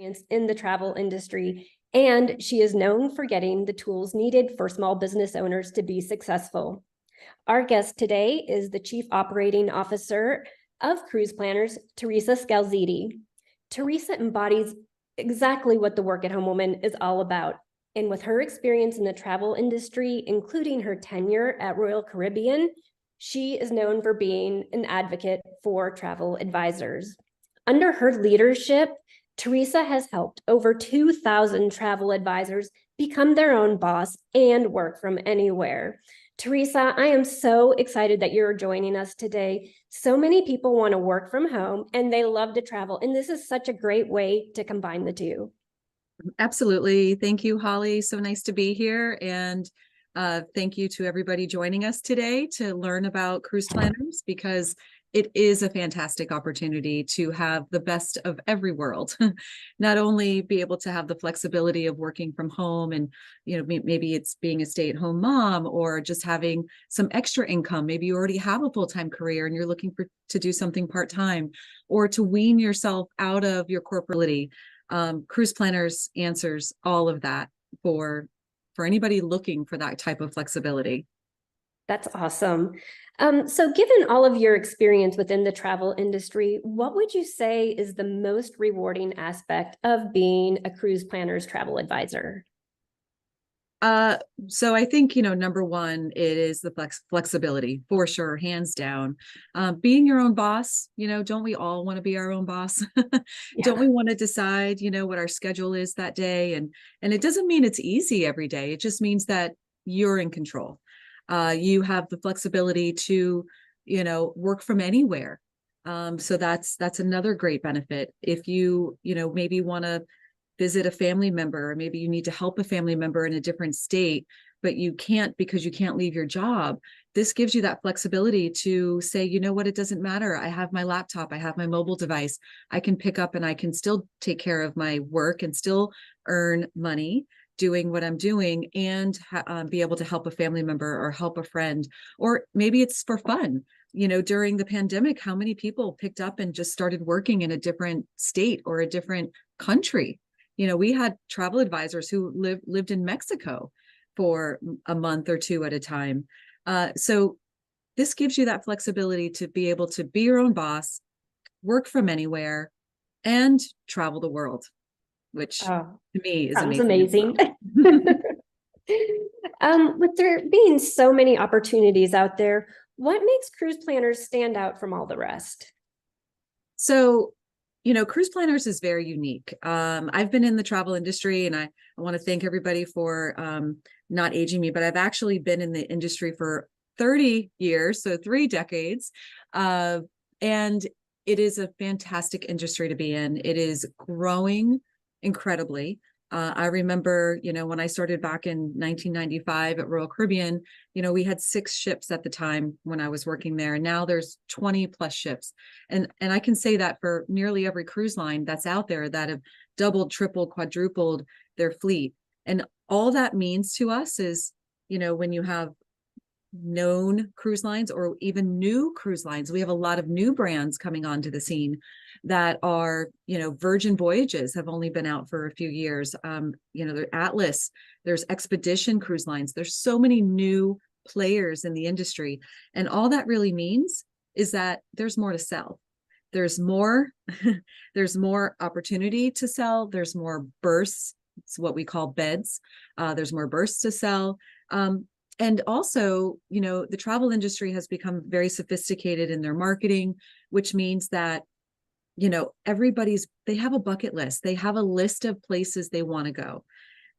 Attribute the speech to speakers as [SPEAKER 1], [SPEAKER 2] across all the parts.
[SPEAKER 1] in the travel industry, and she is known for getting the tools needed for small business owners to be successful. Our guest today is the Chief Operating Officer of Cruise Planners, Theresa Scalzitti. Theresa embodies exactly what the work at home woman is all about. And with her experience in the travel industry, including her tenure at Royal Caribbean, she is known for being an advocate for travel advisors. Under her leadership, Theresa has helped over 2,000 travel advisors become their own boss and work from anywhere. Theresa, I am so excited that you're joining us today. So many people want to work from home and they love to travel, and this is such a great way to combine the two.
[SPEAKER 2] Absolutely. Thank you, Holly. So nice to be here. And thank you to everybody joining us today to learn about cruise planners, because it is a fantastic opportunity to have the best of every world. Not only be able to have the flexibility of working from home and, maybe it's being a stay-at-home mom or just having some extra income. Maybe you already have a full-time career and you're looking to do something part-time, or to wean yourself out of your corporate. Cruise Planners answers all of that for anybody looking for that type of flexibility.
[SPEAKER 1] That's awesome. So given all of your experience within the travel industry, what would you say is the most rewarding aspect of being a cruise planner's travel advisor?
[SPEAKER 2] So I think, number one, it is the flexibility for sure, hands down. Being your own boss, don't we all want to be our own boss?
[SPEAKER 1] Yeah.
[SPEAKER 2] Don't we want to decide, what our schedule is that day? And it doesn't mean it's easy every day. It just means that you're in control. You have the flexibility to, work from anywhere. So that's another great benefit. If you, maybe want to visit a family member, or maybe you need to help a family member in a different state, but you can't because you can't leave your job. This gives you that flexibility to say, you know what, it doesn't matter. I have my laptop, I have my mobile device, I can pick up and I can still take care of my work and still earn money doing what I'm doing, and be able to help a family member or help a friend. Or maybe it's for fun. During the pandemic, how many people picked up and just started working in a different state or a different country? We had travel advisors who lived in Mexico for a month or two at a time. So this gives you that flexibility to be able to be your own boss, work from anywhere, and travel the world, which to me is
[SPEAKER 1] Sounds
[SPEAKER 2] amazing.
[SPEAKER 1] With there being so many opportunities out there, what makes cruise planners stand out from all the rest?
[SPEAKER 2] So, Cruise Planners is very unique. I've been in the travel industry, and I want to thank everybody for not aging me, but I've actually been in the industry for 30 years, so 3 decades. And it is a fantastic industry to be in. It is growing incredibly. I remember, when I started back in 1995 at Royal Caribbean, we had 6 ships at the time when I was working there, and now there's 20 plus ships. And I can say that for nearly every cruise line that's out there that have doubled, tripled, quadrupled their fleet. And all that means to us is, when you have known cruise lines or even new cruise lines, we have a lot of new brands coming onto the scene that are, Virgin Voyages have only been out for a few years. There's Atlas, there's Expedition cruise lines. There's so many new players in the industry. And all that really means is that there's more to sell. There's more, there's more opportunity to sell. There's more berths. It's what we call beds. There's more berths to sell. And also, the travel industry has become very sophisticated in their marketing, which means that, they have a bucket list. They have a list of places they want to go.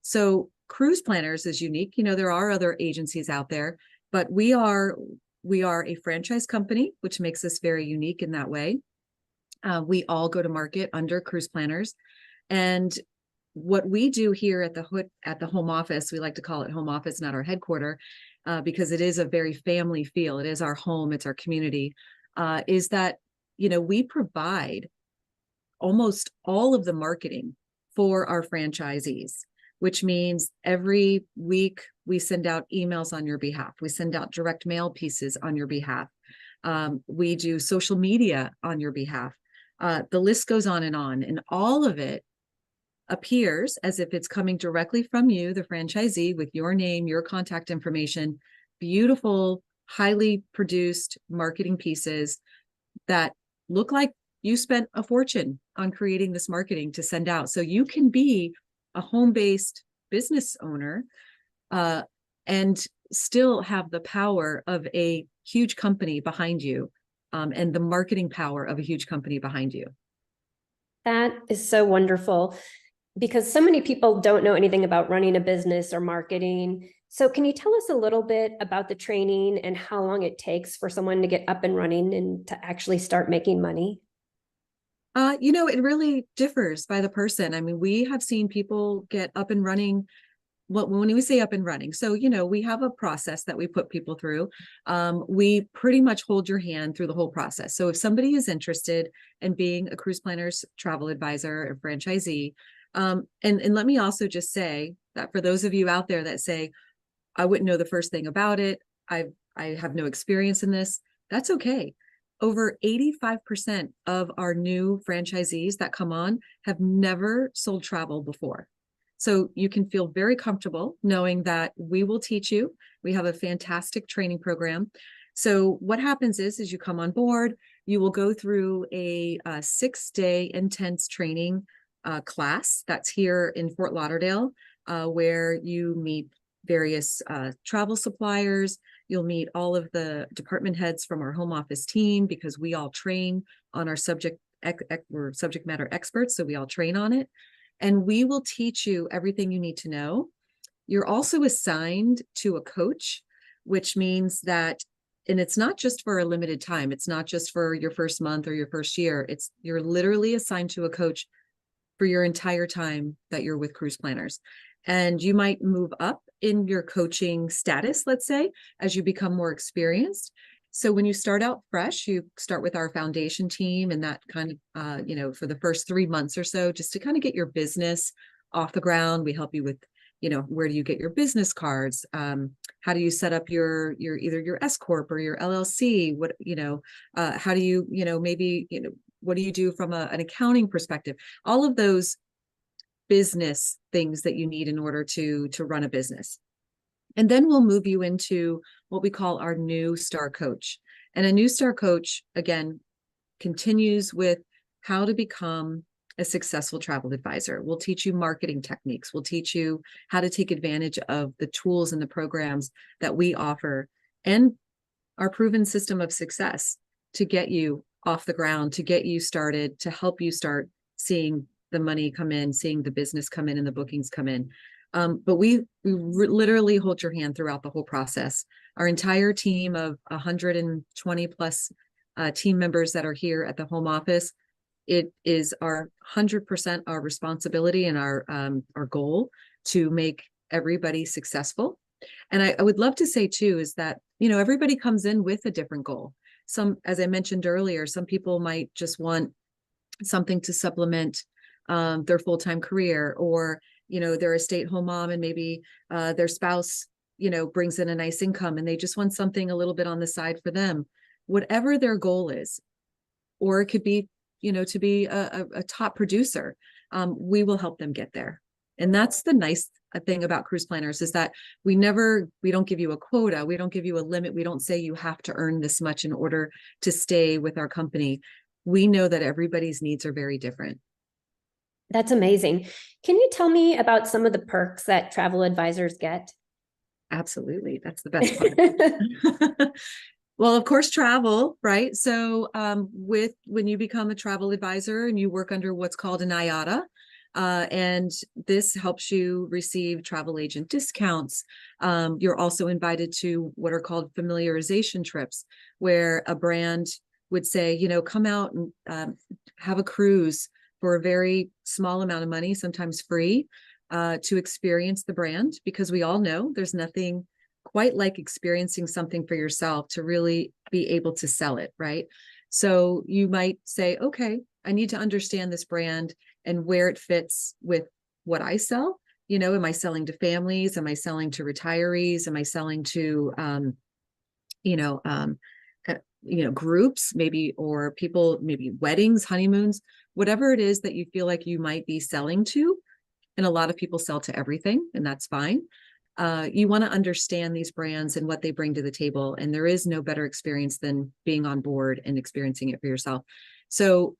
[SPEAKER 2] So Cruise Planners is unique. There are other agencies out there, but we are a franchise company, which makes us very unique in that way. We all go to market under Cruise Planners. And what we do here at the home office, we like to call it home office, not our headquarter, because it is a very family feel. It is our home. It's our community. Is that, we provide almost all of the marketing for our franchisees, which means every week we send out emails on your behalf. We send out direct mail pieces on your behalf. We do social media on your behalf. The list goes on, and all of it appears as if it's coming directly from you, the franchisee, with your name, your contact information, beautiful, highly produced marketing pieces that look like you spent a fortune on creating this marketing to send out. So you can be a home-based business owner and still have the power of a huge company behind you, and the marketing power of a huge company behind you.
[SPEAKER 1] That is so wonderful, because so many people don't know anything about running a business or marketing. So can you tell us a little bit about the training and how long it takes for someone to get up and running and to actually start making money?
[SPEAKER 2] It really differs by the person. I mean, we have seen people get up and running. Well, when we say up and running, so, we have a process that we put people through. We pretty much hold your hand through the whole process. So if somebody is interested in being a Cruise Planners travel advisor or franchisee, and let me also just say that for those of you out there that say, I wouldn't know the first thing about it, I have no experience in this, that's okay. Over 85% of our new franchisees that come on have never sold travel before. So you can feel very comfortable knowing that we will teach you. We have a fantastic training program. So what happens is you come on board, you will go through a 6-day intense training class that's here in Fort Lauderdale, where you meet various travel suppliers. You'll meet all of the department heads from our home office team, because we all train on our we're subject matter experts, so we all train on it. And we will teach you everything you need to know. You're also assigned to a coach, which means that, and it's not just for a limited time. It's not just for your first month or your first year. You're literally assigned to a coach for your entire time that you're with Cruise Planners. And you might move up in your coaching status, let's say, as you become more experienced. So when you start out fresh, you start with our foundation team, and that kind of, for the first 3 months or so, just to kind of get your business off the ground. We help you with, where do you get your business cards? How do you set up your either your S Corp or your LLC? What, how do you, maybe, what do you do from an accounting perspective? All of those business things that you need in order to run a business. And then we'll move you into what we call our new star coach. And a new star coach, again, continues with how to become a successful travel advisor. We'll teach you marketing techniques. We'll teach you how to take advantage of the tools and the programs that we offer and our proven system of success to get you off the ground, to get you started, to help you start seeing the money come in, seeing the business come in and the bookings come in. But we literally hold your hand throughout the whole process. Our entire team of 120 plus team members that are here at the home office, it is our 100% our responsibility and our goal to make everybody successful. And I would love to say too, is that, everybody comes in with a different goal. Some, as I mentioned earlier, some people might just want something to supplement their full-time career, or they're a stay-at-home mom and maybe their spouse brings in a nice income and they just want something a little bit on the side for them. Whatever their goal is, or it could be to be a top producer, we will help them get there. And that's the nice thing about Cruise Planners, is that we don't give you a quota, we don't give you a limit, we don't say you have to earn this much in order to stay with our company. We know that everybody's needs are very different.
[SPEAKER 1] That's amazing. Can you tell me about some of the perks that travel advisors get?
[SPEAKER 2] Absolutely. That's the best part. Well, of course, travel, right? So when you become a travel advisor and you work under what's called an IATA, and this helps you receive travel agent discounts. You're also invited to what are called familiarization trips, where a brand would say, come out and have a cruise for a very small amount of money, sometimes free, to experience the brand, because we all know there's nothing quite like experiencing something for yourself to really be able to sell it, right? So you might say, okay, I need to understand this brand and where it fits with what I sell. Am I selling to families? Am I selling to retirees? Am I selling to, groups, maybe, or people, maybe weddings, honeymoons, whatever it is that you feel like you might be selling to, and a lot of people sell to everything, and that's fine. You want to understand these brands and what they bring to the table. And there is no better experience than being on board and experiencing it for yourself. So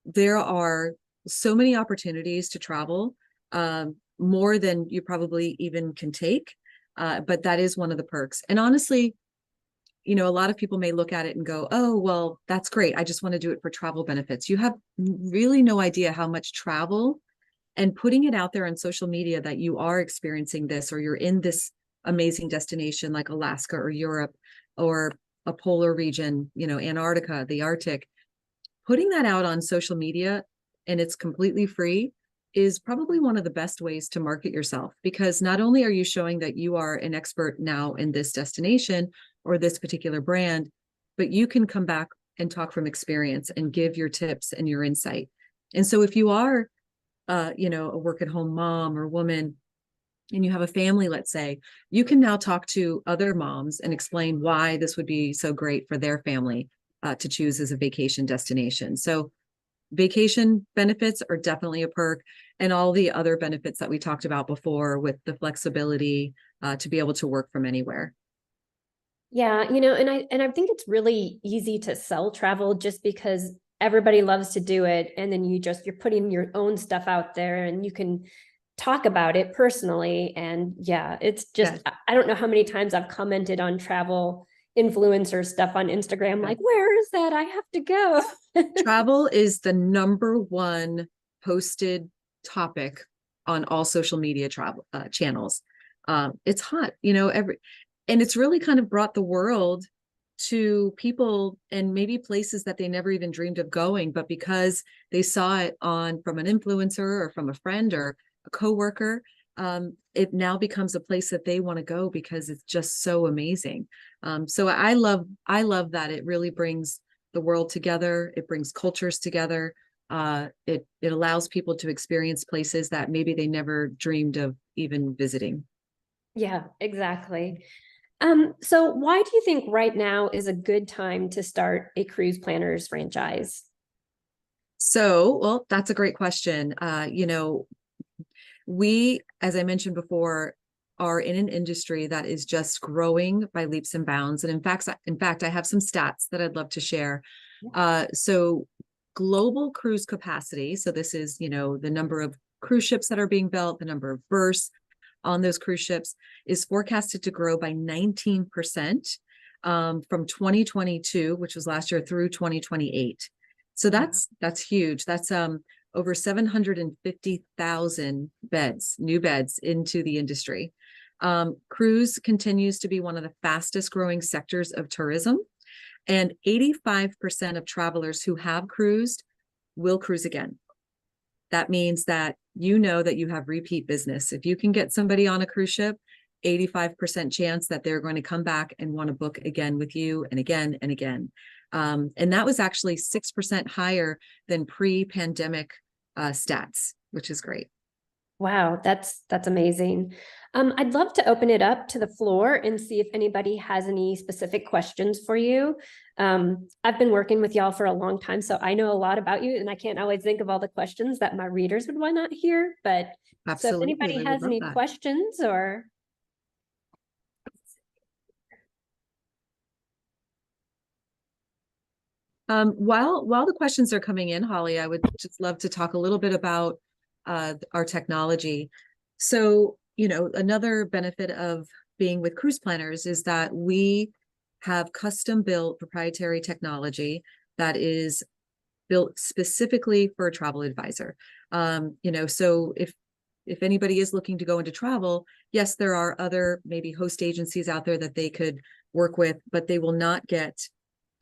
[SPEAKER 2] there are so many opportunities to travel, more than you probably even can take. But that is one of the perks. And honestly, you know, a lot of people may look at it and go, oh, well, that's great. I just want to do it for travel benefits. You have really no idea how much travel and putting it out there on social media that you are experiencing this, or you're in this amazing destination like Alaska or Europe or a polar region, you know, Antarctica, the Arctic, putting that out on social media, and it's completely free, is probably one of the best ways to market yourself, because not only are you showing that you are an expert now in this destination or this particular brand, but you can come back and talk from experience and give your tips and your insight. And so if you are, you know, a work at home mom or woman, and you have a family, let's say, you can now talk to other moms and explain why this would be so great for their family to choose as a vacation destination. So vacation benefits are definitely a perk, and all the other benefits that we talked about before with the flexibility to be able to work from anywhere.
[SPEAKER 1] Yeah, you know, and I think it's really easy to sell travel just because everybody loves to do it. And then you're putting your own stuff out there and you can talk about it personally. And yeah, it's just,
[SPEAKER 2] Yes.
[SPEAKER 1] I don't know how many times I've commented on travel influencer stuff on Instagram, like, where is that? I have to go.
[SPEAKER 2] Travel is the #1 posted topic on all social media travel channels. It's hot, you know, and it's really kind of brought the world to people and maybe places that they never even dreamed of going, but because they saw it on from an influencer or from a friend or a coworker, it now becomes a place that they want to go because it's just so amazing. So I love that it really brings the world together. It brings cultures together. It allows people to experience places that maybe they never dreamed of even visiting.
[SPEAKER 1] Yeah, exactly. So why do you think right now is a good time to start a cruise planners franchise?
[SPEAKER 2] So, well, that's a great question. You know, we, as I mentioned before, are in an industry that is just growing by leaps and bounds. And in fact, I have some stats that I'd love to share. So global cruise capacity. So this is, you know, the number of cruise ships that are being built, the number of berths on those cruise ships is forecasted to grow by 19% from 2022, which was last year, through 2028. So that's huge. That's over 750,000 beds, new beds into the industry. Cruise continues to be one of the fastest growing sectors of tourism, and 85% of travelers who have cruised will cruise again. That means that you know that you have repeat business. If you can get somebody on a cruise ship, 85% chance that they're going to come back and want to book again with you and again and again. And that was actually 6% higher than pre-pandemic stats, which is great.
[SPEAKER 1] Wow, that's amazing. I'd love to open it up to the floor and see if anybody has any specific questions for you. I've been working with y'all for a long time, so I know a lot about you, and I can't always think of all the questions that my readers would want to hear. But so if
[SPEAKER 2] Absolutely,
[SPEAKER 1] anybody
[SPEAKER 2] I would
[SPEAKER 1] has
[SPEAKER 2] love
[SPEAKER 1] any
[SPEAKER 2] that.
[SPEAKER 1] questions or
[SPEAKER 2] While the questions are coming in, Holly, I would just love to talk a little bit about our technology. So, you know, another benefit of being with cruise planners is that we have custom built proprietary technology that is built specifically for a travel advisor. You know, so if anybody is looking to go into travel, yes, there are other maybe host agencies out there that they could work with, but they will not get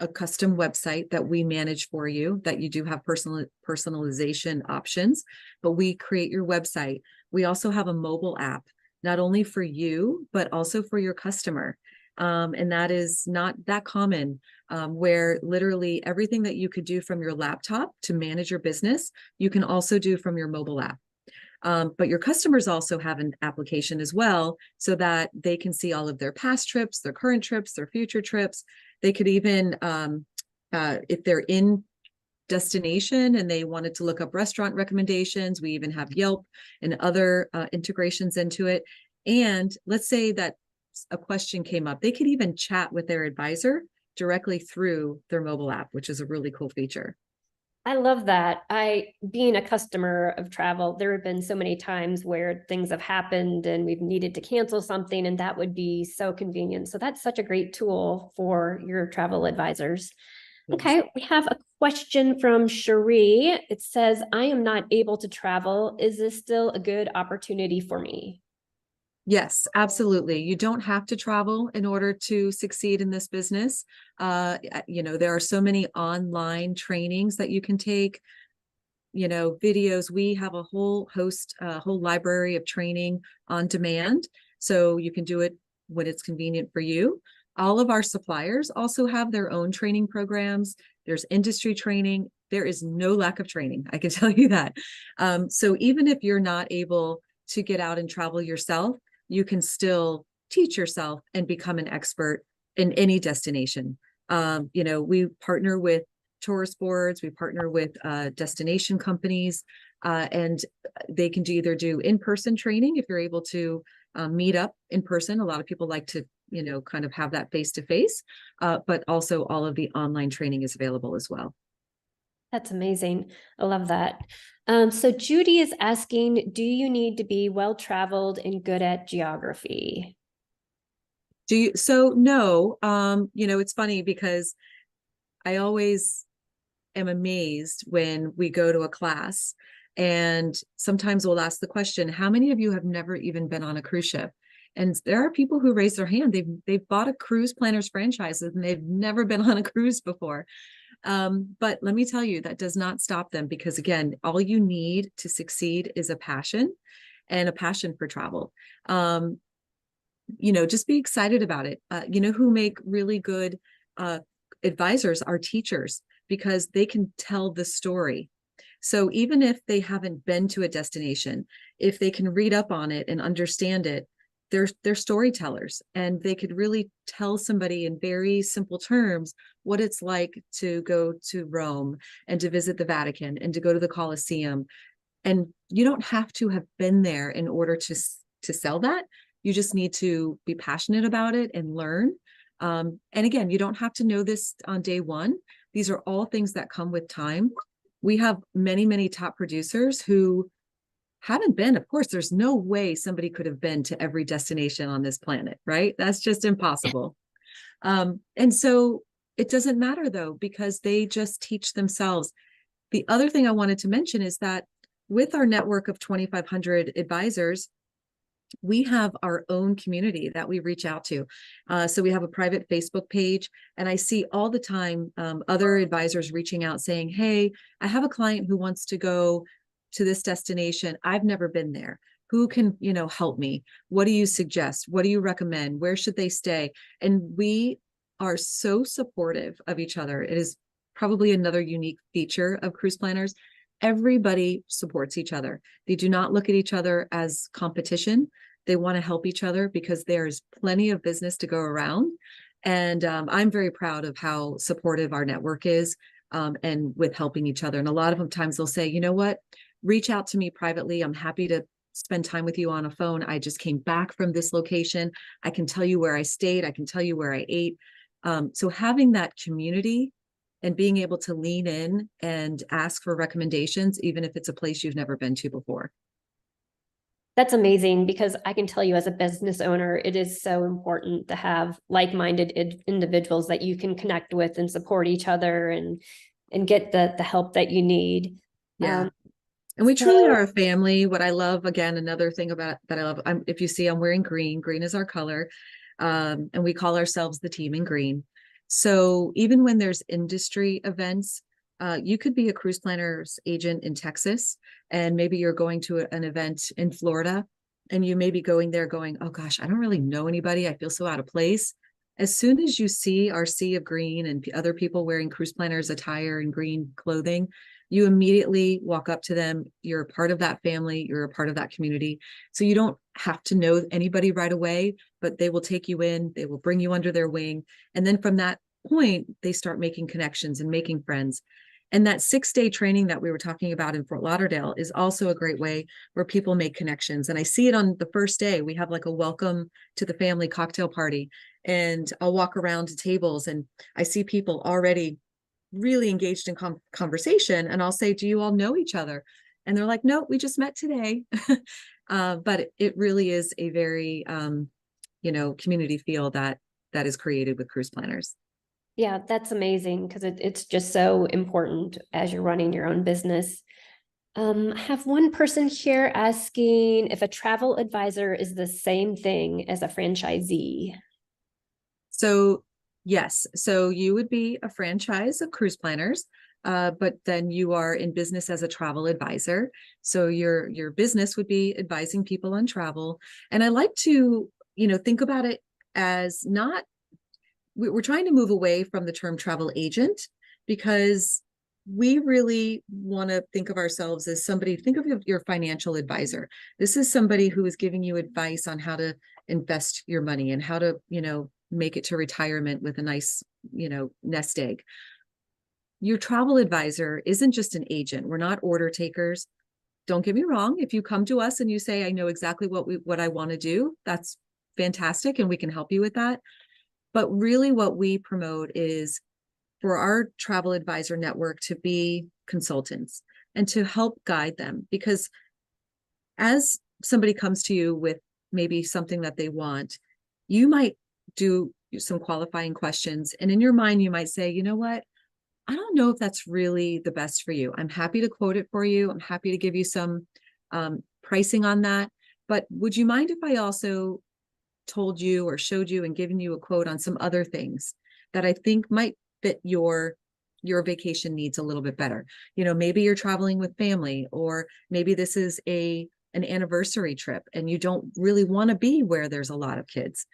[SPEAKER 2] a custom website that we manage for you, that you do have personalization options, but we create your website. We also have a mobile app, not only for you, but also for your customer. And that is not that common, where literally everything that you could do from your laptop to manage your business, you can also do from your mobile app. But your customers also have an application as well, so that they can see all of their past trips, their current trips, their future trips. They could even, if they're in destination and they wanted to look up restaurant recommendations. We even have Yelp and other integrations into it. And let's say that a question came up, they could even chat with their advisor directly through their mobile app, which is a really cool feature.
[SPEAKER 1] I love that. Being a customer of travel, there have been so many times where things have happened and we've needed to cancel something, and that would be so convenient. So that's such a great tool for your travel advisors.
[SPEAKER 2] Yes.
[SPEAKER 1] Okay, we have a question from Cherie. It says, I am not able to travel. Is this still a good opportunity for me?
[SPEAKER 2] Yes, absolutely. You don't have to travel in order to succeed in this business. There are so many online trainings that you can take, videos. We have a whole library of training on demand. So you can do it when it's convenient for you. All of our suppliers also have their own training programs. There's industry training. There is no lack of training, I can tell you that. So even if you're not able to get out and travel yourself, you can still teach yourself and become an expert in any destination. We partner with tourist boards, we partner with destination companies, and they can either do in-person training if you're able to meet up in person. A lot of people like to, kind of have that face-to-face, but also all of the online training is available as well.
[SPEAKER 1] That's amazing. I love that. So Judy is asking, do you need to be well-traveled and good at geography?
[SPEAKER 2] No, it's funny because I always am amazed when we go to a class and sometimes we'll ask the question, how many of you have never even been on a cruise ship? And there are people who raise their hand. They've bought a cruise planners franchise and they've never been on a cruise before. But let me tell you, that does not stop them, because again, all you need to succeed is a passion for travel. Just be excited about it. Who make really good advisors are teachers, because they can tell the story. So even if they haven't been to a destination, if they can read up on it and understand it, they're storytellers, and they could really tell somebody in very simple terms what it's like to go to Rome and to visit the Vatican and to go to the Colosseum. And you don't have to have been there in order to sell that. You just need to be passionate about it and learn. And again, you don't have to know this on day one. These are all things that come with time. We have many, many top producers who haven't been. Of course, there's no way somebody could have been to every destination on this planet, right? That's just impossible. And so it doesn't matter though, because they just teach themselves. The other thing I wanted to mention is that with our network of 2,500 advisors, we have our own community that we reach out to. So we have a private Facebook page, and I see all the time other advisors reaching out saying, hey, I have a client who wants to go to this destination. I've never been there. Who can, help me? What do you suggest? What do you recommend? Where should they stay? And we are so supportive of each other. It is probably another unique feature of cruise planners. Everybody supports each other. They do not look at each other as competition. They want to help each other because there's plenty of business to go around. And I'm very proud of how supportive our network is, and with helping each other. And a lot of times they'll say, you know what, reach out to me privately. I'm happy to spend time with you on a phone. I just came back from this location. I can tell you where I stayed. I can tell you where I ate. So having that community and being able to lean in and ask for recommendations, even if it's a place you've never been to before.
[SPEAKER 1] That's amazing, because I can tell you as a business owner, it is so important to have like-minded individuals that you can connect with and support each other and get the help that you need.
[SPEAKER 2] Yeah. And we truly are a family. What I love, again, another thing about that I love, if you see, I'm wearing green. Green is our color. And we call ourselves the team in green. So even when there's industry events, you could be a cruise planner's agent in Texas, and maybe you're going to an event in Florida, and you may be going there going, oh gosh, I don't really know anybody. I feel so out of place. As soon as you see our sea of green and other people wearing cruise planners attire and green clothing, you immediately walk up to them. You're a part of that family. You're a part of that community. So you don't have to know anybody right away, but they will take you in. They will bring you under their wing. And then from that point, they start making connections and making friends. And that 6-day training that we were talking about in Fort Lauderdale is also a great way where people make connections. And I see it on the first day. We have like a welcome to the family cocktail party, and I'll walk around to tables and I see people already really engaged in conversation. And I'll say, do you all know each other? And they're like, no, we just met today. But it really is a very, community feel that is created with cruise planners.
[SPEAKER 1] Yeah, that's amazing because it's just so important as you're running your own business. I have one person here asking if a travel advisor is the same thing as a franchisee.
[SPEAKER 2] So yes, so you would be a franchise of cruise planners, but then you are in business as a travel advisor. So your business would be advising people on travel. And I like to, think about it as not, we're trying to move away from the term travel agent, because we really want to think of ourselves as somebody, think of your financial advisor. This is somebody who is giving you advice on how to invest your money and how to, make it to retirement with a nice, nest egg. Your travel advisor isn't just an agent. We're not order takers. Don't get me wrong. If you come to us and you say, I know exactly what I want to do, that's fantastic. And we can help you with that. But really what we promote is for our travel advisor network to be consultants and to help guide them. Because as somebody comes to you with maybe something that they want, you might do some qualifying questions. And in your mind, you might say, you know what? I don't know if that's really the best for you. I'm happy to quote it for you. I'm happy to give you some pricing on that. But would you mind if I also told you or showed you and given you a quote on some other things that I think might fit your vacation needs a little bit better? Maybe you're traveling with family, or maybe this is an anniversary trip and you don't really want to be where there's a lot of kids.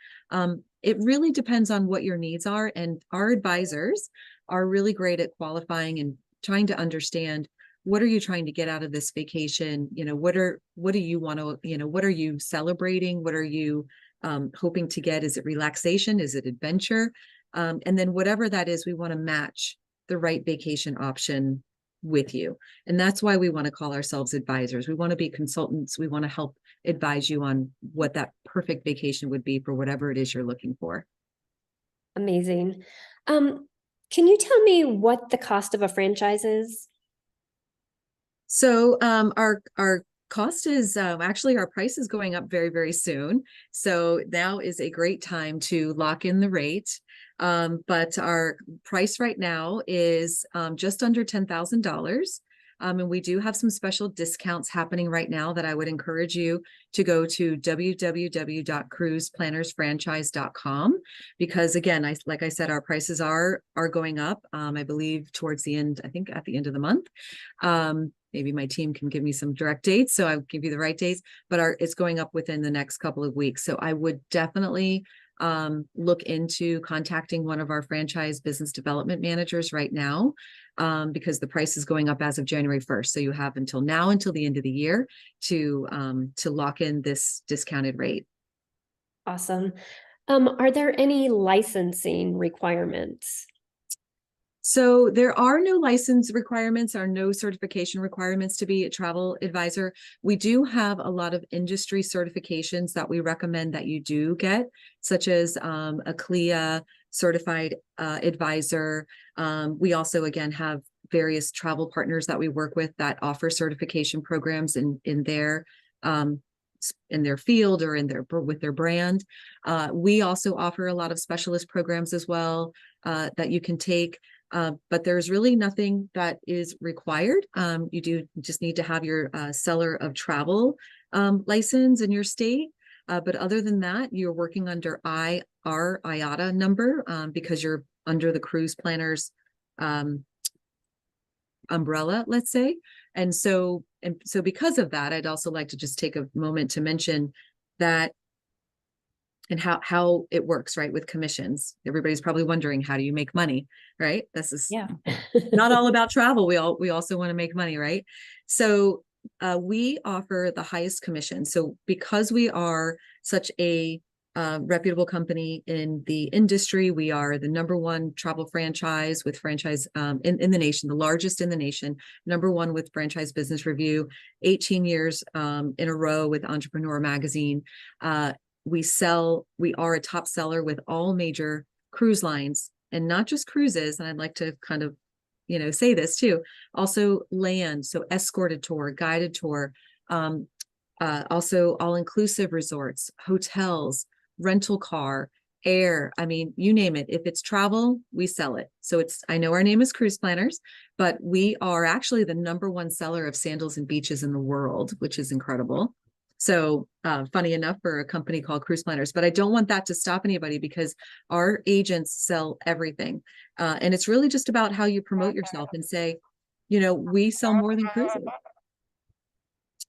[SPEAKER 2] It really depends on what your needs are. And our advisors are really great at qualifying and trying to understand, what are you trying to get out of this vacation? What do you want to, what are you celebrating? What are you hoping to get? Is it relaxation? Is it adventure? And then whatever that is, we want to match the right vacation option with you. And that's why we want to call ourselves advisors. We want to be consultants. We want to help advise you on what that perfect vacation would be for whatever it is you're looking for.
[SPEAKER 1] Amazing. Can you tell me what the cost of a franchise is?
[SPEAKER 2] So our cost is actually, our price is going up very, very soon. So now is a great time to lock in the rate. But our price right now is just under $10,000. And we do have some special discounts happening right now that I would encourage you to go to www.cruiseplannersfranchise.com, because again, like I said, our prices are going up. I believe towards the end, I think at the end of the month. Maybe my team can give me some direct dates, so I'll give you the right dates, but it's going up within the next couple of weeks. So I would definitely look into contacting one of our franchise business development managers right now, because the price is going up as of January 1st. So you have until the end of the year to lock in this discounted rate.
[SPEAKER 1] Awesome. Are there any licensing requirements?
[SPEAKER 2] So there are no license requirements or no certification requirements to be a travel advisor. We do have a lot of industry certifications that we recommend that you do get, such as a CLIA certified advisor. We also, again, have various travel partners that we work with that offer certification programs in their field or with their brand. We also offer a lot of specialist programs as well that you can take. But there's really nothing that is required. You just need to have your seller of travel license in your state. But other than that, you're working under our IATA number because you're under the cruise planners umbrella, let's say. And so because of that, I'd also like to just take a moment to mention that and how it works, right, with commissions. Everybody's probably wondering, how do you make money, right? This is not all about travel. We also want to make money, right? So we offer the highest commission. So because we are such a reputable company in the industry. We are the #1 travel franchise with franchise in the nation, the largest in the nation, #1 with Franchise Business Review, 18 years in a row with Entrepreneur Magazine. We are a top seller with all major cruise lines, and not just cruises. And I'd like to kind of, say this too. Also land, so escorted tour, guided tour, also all-inclusive resorts, hotels, rental car, air. I mean, you name it. If it's travel, we sell it. So I know our name is Cruise Planners, but we are actually the #1 seller of sandals and beaches in the world, which is incredible. So funny enough for a company called Cruise Planners, but I don't want that to stop anybody because our agents sell everything. And it's really just about how you promote yourself and say, we sell more than cruises.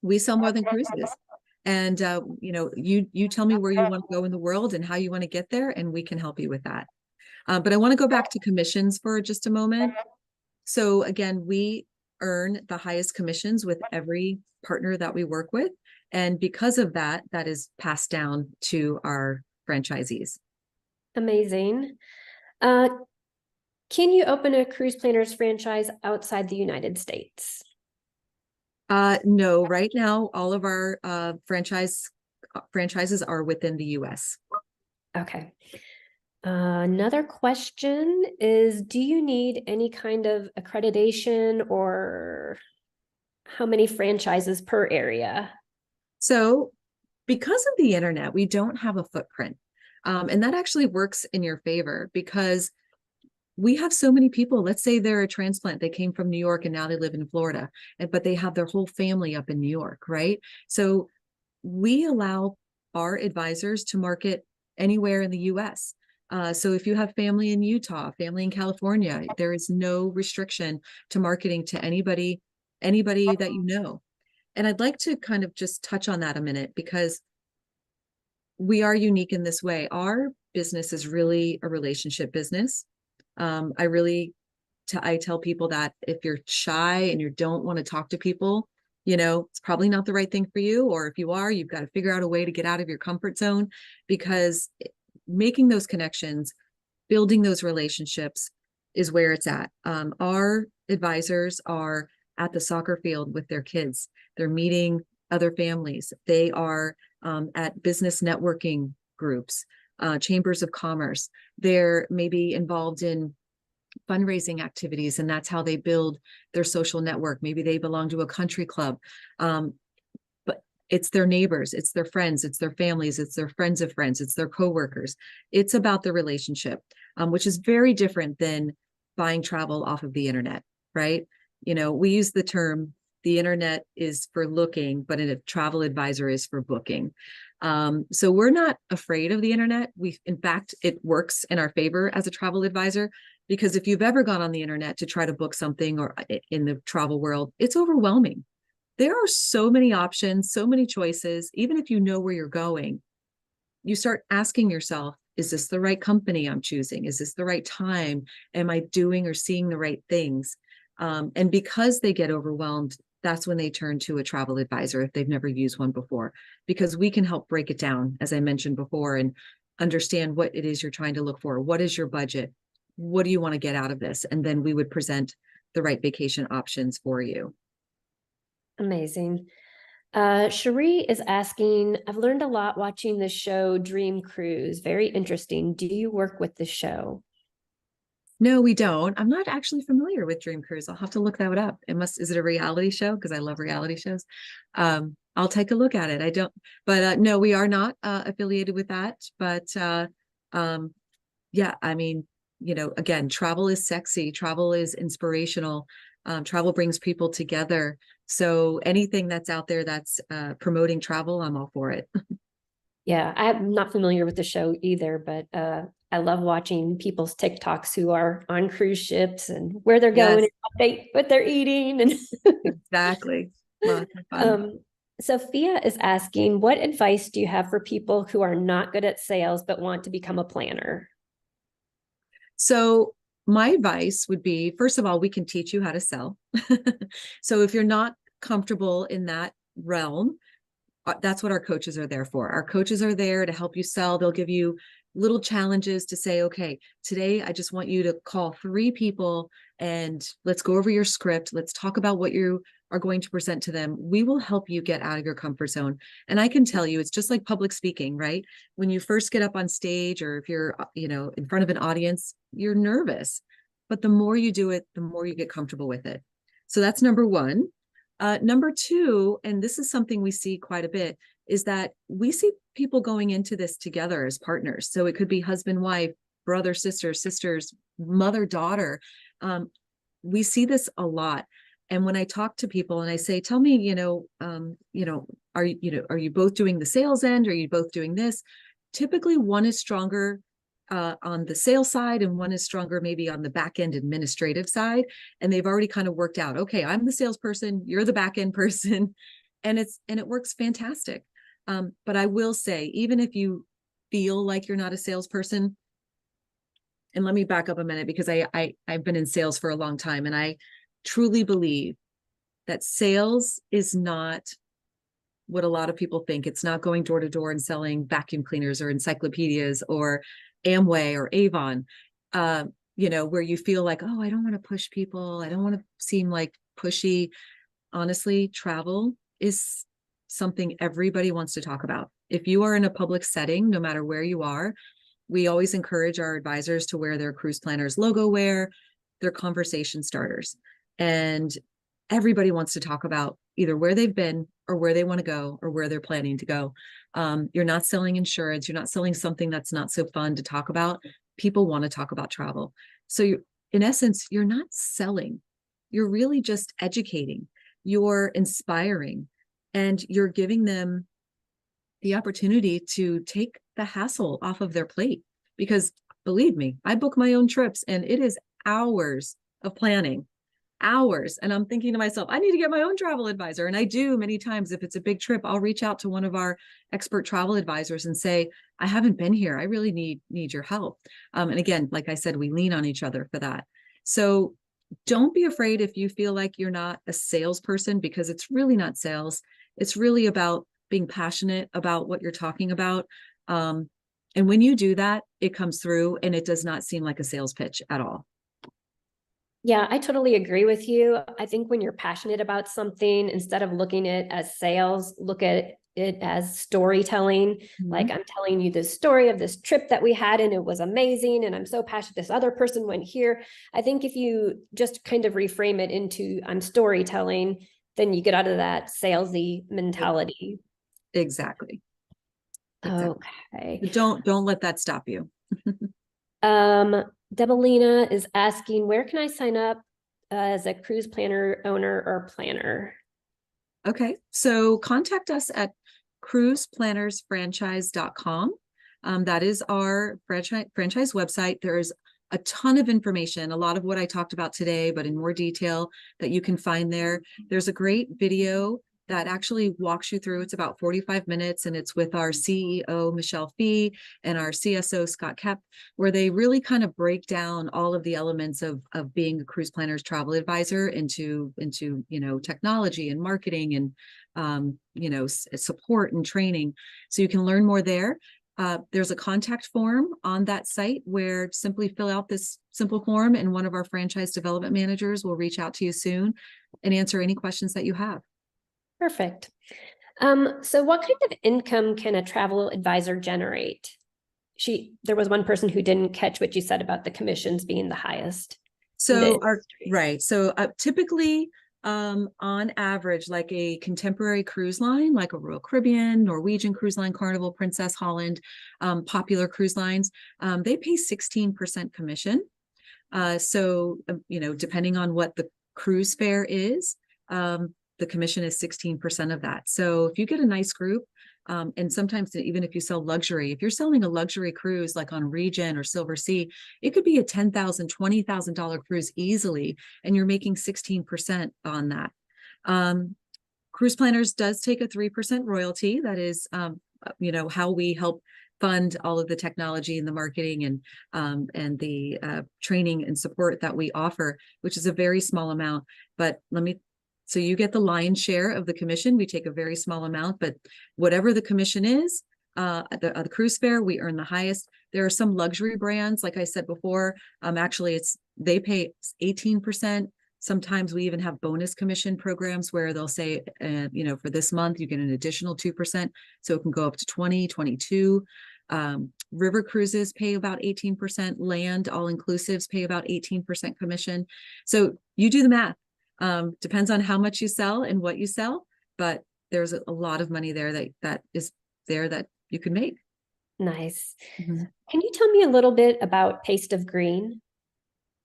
[SPEAKER 2] We sell more than cruises. And, you tell me where you want to go in the world and how you want to get there, and we can help you with that. But I want to go back to commissions for just a moment. So again, we earn the highest commissions with every partner that we work with. And because of that, that is passed down to our franchisees.
[SPEAKER 1] Amazing. Can you open a Cruise Planners franchise outside the United States?
[SPEAKER 2] No, right now, all of our franchises are within the US.
[SPEAKER 1] Okay. Another question is, do you need any kind of accreditation, or how many franchises per area?
[SPEAKER 2] So because of the internet, we don't have a footprint. And that actually works in your favor because we have so many people. Let's say they're a transplant. They came from New York and now they live in Florida, but they have their whole family up in New York, right? So we allow our advisors to market anywhere in the US. So if you have family in Utah, family in California, there is no restriction to marketing to anybody that you know. And I'd like to kind of just touch on that a minute because we are unique in this way. Our business is really a relationship business. I tell people that if you're shy and you don't want to talk to people, it's probably not the right thing for you. Or if you are, you've got to figure out a way to get out of your comfort zone, because making those connections, building those relationships is where it's at. Our advisors are at the soccer field with their kids. They're meeting other families. They are at business networking groups, chambers of commerce. They're maybe involved in fundraising activities, and that's how they build their social network. Maybe they belong to a country club, but it's their neighbors, it's their friends, it's their families, it's their friends of friends, it's their coworkers. It's about the relationship, which is very different than buying travel off of the internet, right? We use the term, the internet is for looking, but a travel advisor is for booking. So we're not afraid of the internet. In fact, it works in our favor as a travel advisor, because if you've ever gone on the internet to try to book something or in the travel world, it's overwhelming. There are so many options, so many choices. Even if you know where you're going, you start asking yourself, is this the right company I'm choosing? Is this the right time? Am I doing or seeing the right things? And because they get overwhelmed, that's when they turn to a travel advisor if they've never used one before, because we can help break it down, as I mentioned before, and understand what it is you're trying to look for. What is your budget? What do you want to get out of this? And then we would present the right vacation options for you.
[SPEAKER 1] Amazing. Cherie is asking, I've learned a lot watching the show Dream Cruise. Very interesting. Do you work with the show?
[SPEAKER 2] No, we don't. I'm not actually familiar with Dream Cruise. I'll have to look that up. Is it a reality show? Because I love reality shows. I'll take a look at it. I don't, but no, we are not affiliated with that. But yeah, I mean, again, travel is sexy. Travel is inspirational. Travel brings people together. So anything that's out there that's promoting travel, I'm all for it.
[SPEAKER 1] Yeah, I'm not familiar with the show either, but I love watching people's TikToks who are on cruise ships and where they're going, and what they're eating. And
[SPEAKER 2] exactly. Lots of fun.
[SPEAKER 1] Sophia is asking, what advice do you have for people who are not good at sales but want to become a planner?
[SPEAKER 2] So my advice would be, first of all, we can teach you how to sell. So if you're not comfortable in that realm, That's what our coaches are there for. Our coaches are there to help you sell. They'll give you little challenges to say, okay, today I just want you to call 3 people and let's go over your script. Let's talk about what you are going to present to them. We will help you get out of your comfort zone. And I can tell you, it's just like public speaking, right? When you first get up on stage, or if you're, in front of an audience, you're nervous, but the more you do it, the more you get comfortable with it. So that's number 1. Number 2, and this is something we see quite a bit, is that we see people going into this together as partners. So it could be husband, wife, brother, sister, sisters, mother, daughter. We see this a lot. And when I talk to people and I say, tell me, are you both doing the sales end? Are you both doing this? Typically one is stronger on the sales side, and one is stronger maybe on the back end administrative side. And they've already kind of worked out, okay, I'm the salesperson, you're the back end person. And it works fantastic. But I will say, even if you feel like you're not a salesperson, and let me back up a minute, because I've been in sales for a long time, and I truly believe that sales is not what a lot of people think. It's not going door to door and selling vacuum cleaners or encyclopedias or Amway or Avon, where you feel like, oh, I don't want to push people. I don't want to seem like pushy. Honestly, travel is something everybody wants to talk about. If you are in a public setting, no matter where you are, we always encourage our advisors to wear their Cruise Planners logo wear, their conversation starters. And everybody wants to talk about either where they've been or where they want to go or where they're planning to go. You're not selling insurance. You're not selling something that's not so fun to talk about. People want to talk about travel. So in essence, you're not selling. You're really just educating. You're inspiring, and you're giving them the opportunity to take the hassle off of their plate. Because believe me, I book my own trips and it is hours of planning. Hours. And I'm thinking to myself, I need to get my own travel advisor. And I do many times. If it's a big trip, I'll reach out to one of our expert travel advisors and say, I haven't been here. I really need your help. And again, like I said, we lean on each other for that. So don't be afraid if you feel like you're not a salesperson, because it's really not sales. It's really about being passionate about what you're talking about. And when you do that, it comes through, and it does not seem like a sales pitch at all.
[SPEAKER 1] Yeah, I totally agree with you. I think when you're passionate about something, instead of looking at it as sales, look at it as storytelling. Like, I'm telling you this story of this trip that we had and it was amazing. And I'm so passionate. This other person went here. I think if you just kind of reframe it into I'm storytelling, then you get out of that salesy mentality.
[SPEAKER 2] Exactly.
[SPEAKER 1] Okay.
[SPEAKER 2] Don't let that stop you.
[SPEAKER 1] Debelina is asking, where can I sign up as a cruise planner owner or planner?
[SPEAKER 2] Okay, so contact us at cruiseplannersfranchise.com. That is our franchise website. There's a ton of information, a lot of what I talked about today, but in more detail, that you can find there. There's a great video that actually walks you through. It's about 45 minutes, and it's with our CEO, Michelle Fee, and our CSO, Scott Kep, where they really kind of break down all of the elements of being a cruise planner's travel advisor into technology and marketing and, support and training. So you can learn more there. There's a contact form on that site where simply fill out this simple form, and one of our franchise development managers will reach out to you soon and answer any questions that you have.
[SPEAKER 1] Perfect. So what kind of income can a travel advisor generate? There was one person who didn't catch what you said about the commissions being the highest.
[SPEAKER 2] So typically, on average, like a contemporary cruise line, like a Royal Caribbean, Norwegian Cruise Line, Carnival, Princess, Holland, popular cruise lines, they pay 16% commission. Depending on what the cruise fare is, the commission is 16% of that. So if you get a nice group, and sometimes even if you sell luxury, if you're selling a luxury cruise like on Regent or Silver Sea, it could be a $10,000, $20,000 cruise easily, and you're making 16% on that. Cruise Planners does take a 3% royalty. That is, how we help fund all of the technology and the marketing and the training and support that we offer, which is a very small amount. But let me So you get the lion's share of the commission. We take a very small amount, but whatever the commission is, at the cruise fair, we earn the highest. There are some luxury brands, like I said before. Actually, they pay 18%. Sometimes we even have bonus commission programs where they'll say, for this month, you get an additional 2%. So it can go up to 20, 22. River cruises pay about 18%. Land all-inclusives pay about 18% commission. So you do the math. Depends on how much you sell and what you sell, but there's a lot of money there that is there that you can make.
[SPEAKER 1] Nice.
[SPEAKER 2] Mm-hmm.
[SPEAKER 1] Can you tell me a little bit about Taste of Green?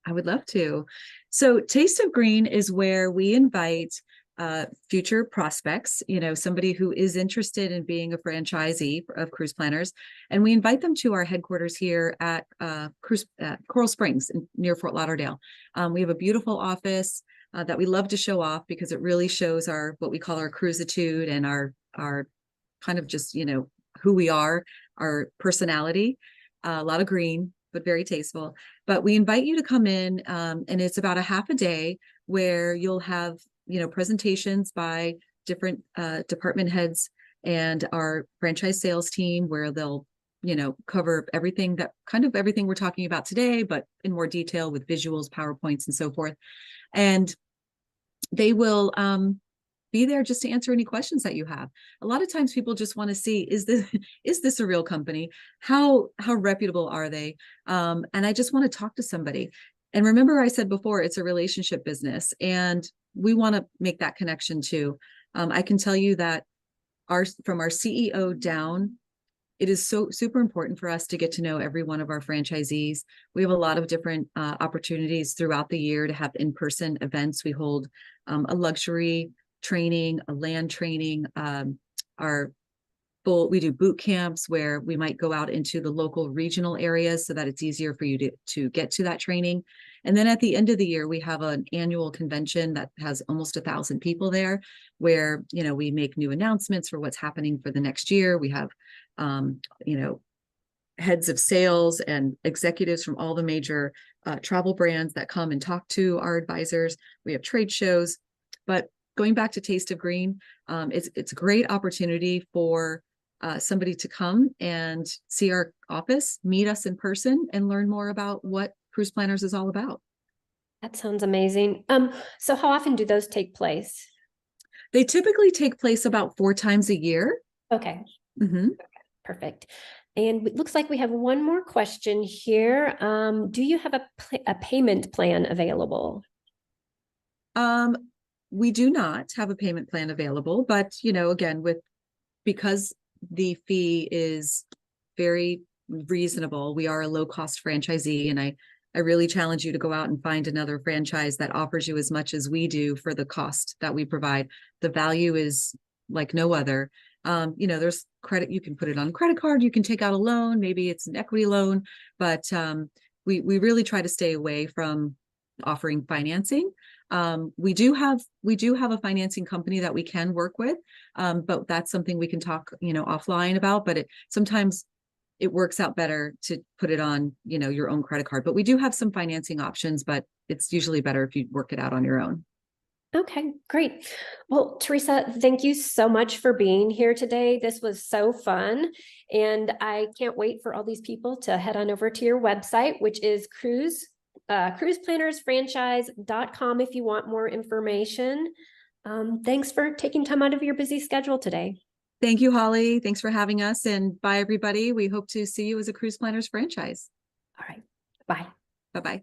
[SPEAKER 2] I would love to. So Taste of Green is where we invite future prospects, somebody who is interested in being a franchisee of Cruise Planners, and we invite them to our headquarters here at Coral Springs near Fort Lauderdale. We have a beautiful office that we love to show off because it really shows what we call our cruisitude and our kind of just, who we are, our personality. A lot of green, but very tasteful. But we invite you to come in, and it's about a half a day where you'll have, presentations by different department heads and our franchise sales team, where they'll, cover everything we're talking about today, but in more detail with visuals, PowerPoints, and so forth. And they will be there just to answer any questions that you have. A lot of times people just want to see, is this a real company? How reputable are they? And I just want to talk to somebody. And remember, I said before, it's a relationship business, and we want to make that connection too. I can tell you that from our CEO down, it is so super important for us to get to know every one of our franchisees. We have a lot of different opportunities throughout the year to have in-person events. We hold a luxury training, a land training, we do boot camps where we might go out into the local regional areas so that it's easier for you to get to that training. And then at the end of the year, we have an annual convention that has almost 1,000 people there, where, we make new announcements for what's happening for the next year. We have, heads of sales and executives from all the major travel brands that come and talk to our advisors. We have trade shows. But going back to Taste of Green, it's a great opportunity for somebody to come and see our office, meet us in person, and learn more about what Cruise Planners is all about.
[SPEAKER 1] That sounds amazing. So how often do those take place?
[SPEAKER 2] They typically take place about 4 times a year.
[SPEAKER 1] Okay.
[SPEAKER 2] Mm-hmm.
[SPEAKER 1] Perfect. And it looks like we have one more question here. Do you have a payment plan available?
[SPEAKER 2] We do not have a payment plan available, but again, because the fee is very reasonable, we are a low-cost franchisee, and I really challenge you to go out and find another franchise that offers you as much as we do for the cost that we provide. The value is like no other. There's credit, you can put it on a credit card, you can take out a loan, maybe it's an equity loan, but we really try to stay away from offering financing. We do have a financing company that we can work with, but that's something we can talk, offline about. But sometimes it works out better to put it on, your own credit card. But we do have some financing options, but it's usually better if you work it out on your own.
[SPEAKER 1] Okay, great. Well, Theresa, thank you so much for being here today. This was so fun. And I can't wait for all these people to head on over to your website, which is cruiseplannersfranchise.com if you want more information. Thanks for taking time out of your busy schedule today.
[SPEAKER 2] Thank you, Holly. Thanks for having us. And bye, everybody. We hope to see you as a Cruise Planners franchise.
[SPEAKER 1] All right. Bye.
[SPEAKER 2] Bye-bye.